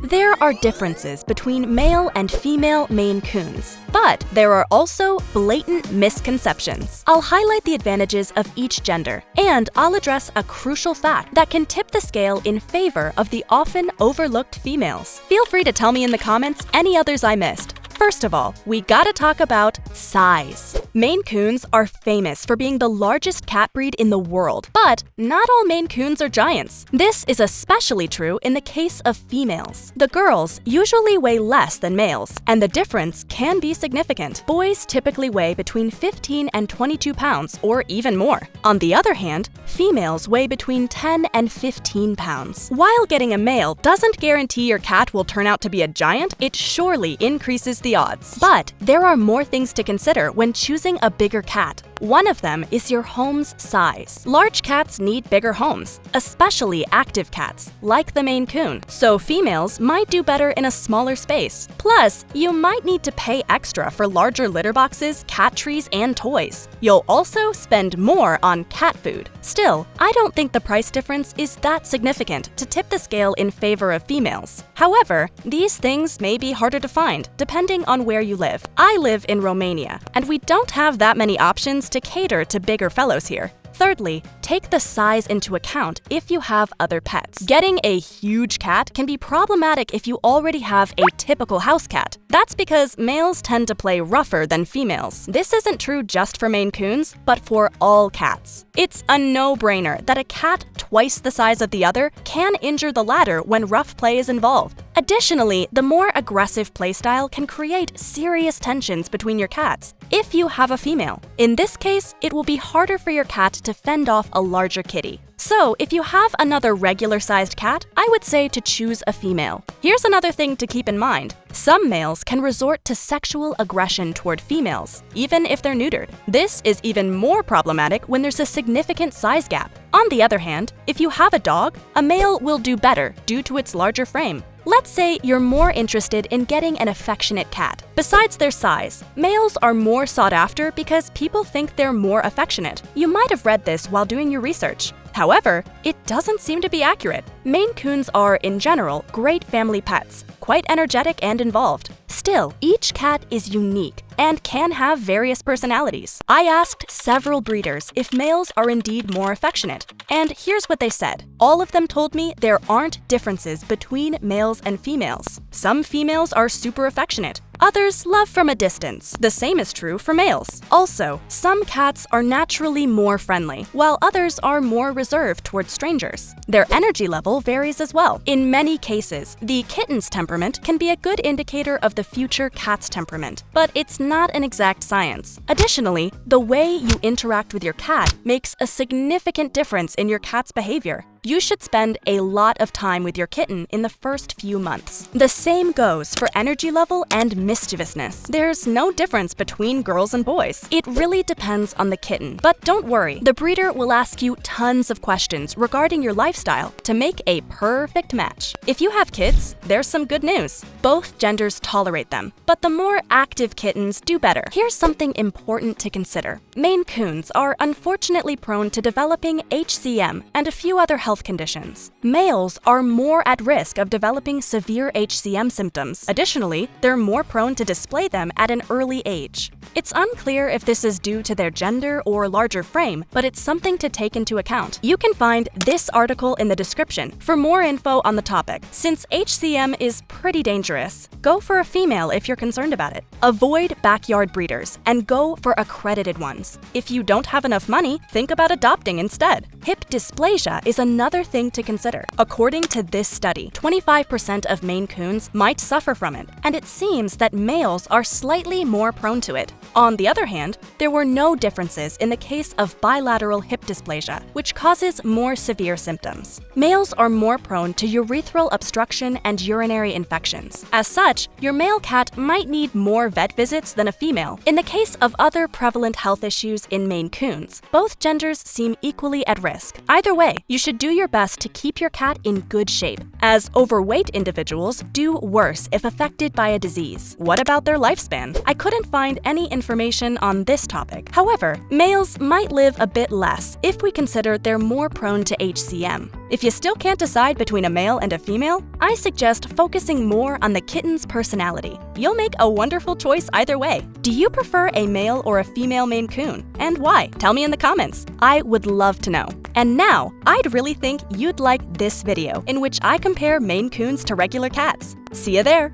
There are differences between male and female Maine Coons, but there are also blatant misconceptions. I'll highlight the advantages of each gender, and I'll address a crucial fact that can tip the scale in favor of the often overlooked females. Feel free to tell me in the comments any others I missed. First of all, we gotta talk about size. Maine Coons are famous for being the largest cat breed in the world, but not all Maine Coons are giants. This is especially true in the case of females. The girls usually weigh less than males, and the difference can be significant. Boys typically weigh between 15 and 22 pounds, or even more. On the other hand, females weigh between 10 and 15 pounds. While getting a male doesn't guarantee your cat will turn out to be a giant, it surely increases the odds. But there are more things to consider when choosing a bigger cat. One of them is your home's size. Large cats need bigger homes, especially active cats, like the Maine Coon, so females might do better in a smaller space. Plus, you might need to pay extra for larger litter boxes, cat trees, and toys. You'll also spend more on cat food. Still, I don't think the price difference is that significant to tip the scale in favor of females. However, these things may be harder to find, depending on where you live. I live in Romania, and we don't have that many options to cater to bigger fellows here. Thirdly, take the size into account if you have other pets. Getting a huge cat can be problematic if you already have a typical house cat. That's because males tend to play rougher than females. This isn't true just for Maine Coons, but for all cats. It's a no-brainer that a cat twice the size of the other can injure the latter when rough play is involved. Additionally, the more aggressive playstyle can create serious tensions between your cats if you have a female. In this case, it will be harder for your cat to fend off a larger kitty. So, if you have another regular-sized cat, I would say to choose a female. Here's another thing to keep in mind. Some males can resort to sexual aggression toward females, even if they're neutered. This is even more problematic when there's a significant size gap. On the other hand, if you have a dog, a male will do better due to its larger frame. Let's say you're more interested in getting an affectionate cat. Besides their size, males are more sought after because people think they're more affectionate. You might have read this while doing your research. However, it doesn't seem to be accurate. Maine Coons are, in general, great family pets, quite energetic and involved. Still, each cat is unique and can have various personalities. I asked several breeders if males are indeed more affectionate, and here's what they said. All of them told me there aren't differences between males and females. Some females are super affectionate, others love from a distance. The same is true for males. Also, some cats are naturally more friendly, while others are more reserved towards strangers. Their energy level varies as well. In many cases, the kitten's temperament can be a good indicator of the future cat's temperament, but it's not an exact science. Additionally, the way you interact with your cat makes a significant difference in your cat's behavior. You should spend a lot of time with your kitten in the first few months. The same goes for energy level and mischievousness. There's no difference between girls and boys. It really depends on the kitten. But don't worry, the breeder will ask you tons of questions regarding your lifestyle to make a perfect match. If you have kids, there's some good news. Both genders tolerate them, but the more active kittens do better. Here's something important to consider. Maine Coons are unfortunately prone to developing HCM and a few other health conditions. Males are more at risk of developing severe HCM symptoms. Additionally, they're more prone to display them at an early age. It's unclear if this is due to their gender or larger frame, but it's something to take into account. You can find this article in the description for more info on the topic. Since HCM is pretty dangerous, go for a female if you're concerned about it. Avoid backyard breeders and go for accredited ones. If you don't have enough money, think about adopting instead. Hip dysplasia is another thing to consider. According to this study, 25% of Maine Coons might suffer from it, and it seems that males are slightly more prone to it. On the other hand, there were no differences in the case of bilateral hip dysplasia, which causes more severe symptoms. Males are more prone to urethral obstruction and urinary infections. As such, your male cat might need more vet visits than a female. In the case of other prevalent health issues in Maine Coons, both genders seem equally at risk. Either way, you should do do your best to keep your cat in good shape, as overweight individuals do worse if affected by a disease. What about their lifespan? I couldn't find any information on this topic. However, males might live a bit less if we consider they're more prone to HCM. If you still can't decide between a male and a female, I suggest focusing more on the kitten's personality. You'll make a wonderful choice either way. Do you prefer a male or a female Maine Coon? And why? Tell me in the comments. I would love to know. And now, I'd really think you'd like this video in which I compare Maine Coons to regular cats. See you there!